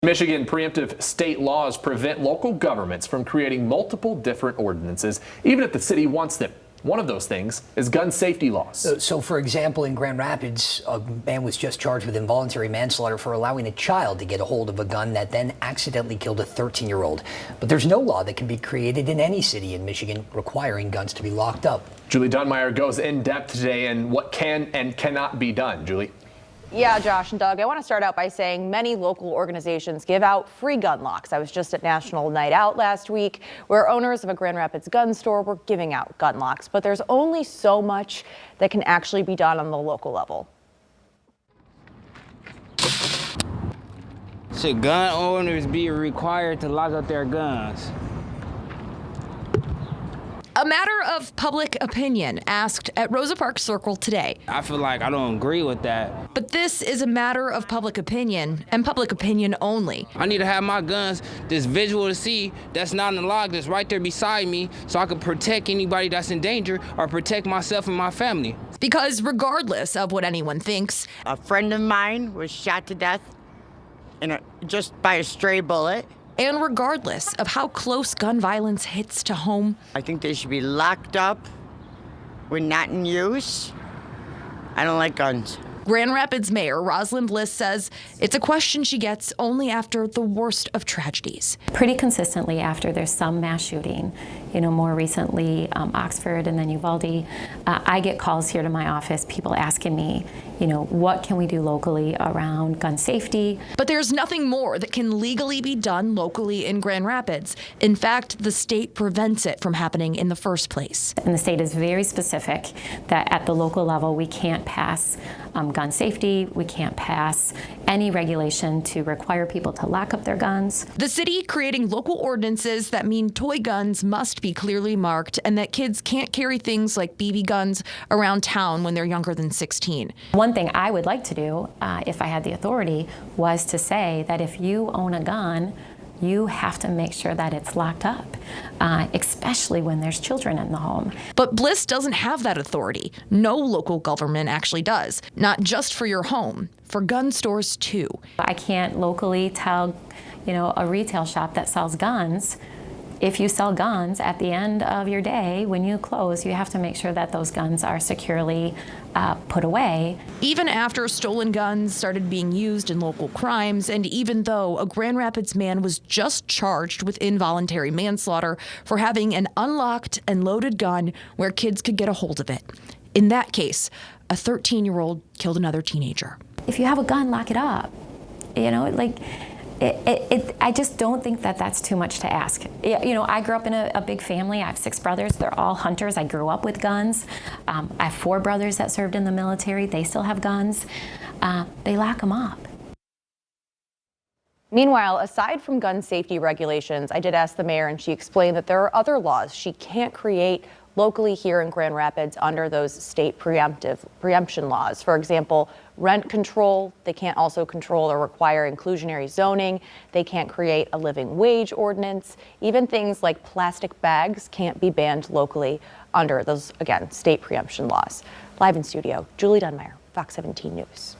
Michigan, preemptive state laws prevent local governments from creating multiple different ordinances, even if the city wants them. One of those things is gun safety laws. So, for example, in Grand Rapids, a man was just charged with involuntary manslaughter for allowing a child to get a hold of a gun that then accidentally killed a 13-year-old. But there's no law that can be created in any city in Michigan requiring guns to be locked up. Julie Dunmeyer goes in depth today in what can and cannot be done. Julie. Yeah, Josh and Doug, I want to start out by saying many local organizations give out free gun locks. I was just at National Night Out last week where owners of a Grand Rapids gun store were giving out gun locks, but there's only so much that can actually be done on the local level. Should gun owners be required to lock up their guns? A matter of public opinion asked at Rosa Parks Circle today. I feel like I don't agree with that. But this is a matter of public opinion and public opinion only. I need to have my guns, this visual to see that's not in the log, that's right there beside me, so I can protect anybody that's in danger or protect myself and my family. Because regardless of what anyone thinks, a friend of mine was shot to death just by a stray bullet. and regardless of how close gun violence hits to home, I think they should be locked up when not in use. I don't like guns. Grand Rapids Mayor Rosalind Bliss says it's a question she gets only after the worst of tragedies. Pretty consistently after there's some mass shooting, more recently Oxford and then Uvalde, I get calls here to my office, people asking me, what can we do locally around gun safety? But there's nothing more that can legally be done locally in Grand Rapids. In fact, the state prevents it from happening in the first place. And the state is very specific that at the local level we can't pass gun safety, we can't pass any regulation to require people to lock up their guns. The city creating local ordinances that mean toy guns must be clearly marked and that kids can't carry things like BB guns around town when they're younger than 16. One thing I would like to do, if I had the authority, was to say that if you own a gun, you have to make sure that it's locked up, especially when there's children in the home. But Bliss doesn't have that authority. No local government actually does. Not just for your home, for gun stores too. I can't locally tell, a retail shop that sells guns, if you sell guns, at the end of your day, when you close, you have to make sure that those guns are securely put away. Even after stolen guns started being used in local crimes, and even though a Grand Rapids man was just charged with involuntary manslaughter for having an unlocked and loaded gun where kids could get a hold of it. In that case, a 13-year-old killed another teenager. If you have a gun, lock it up. I just don't think that that's too much to ask. I grew up in a big family. I have 6 brothers. They're all hunters. I grew up with guns. I have 4 brothers that served in the military. They still have guns. They lock them up. Meanwhile, aside from gun safety regulations, I did ask the mayor and she explained that there are other laws she can't create locally here in Grand Rapids under those state preemption laws. For example, rent control. They can't also control or require inclusionary zoning. They can't create a living wage ordinance. Even things like plastic bags can't be banned locally under those, again, state preemption laws. Live in studio, Julie Dunmeyer, Fox 17 News.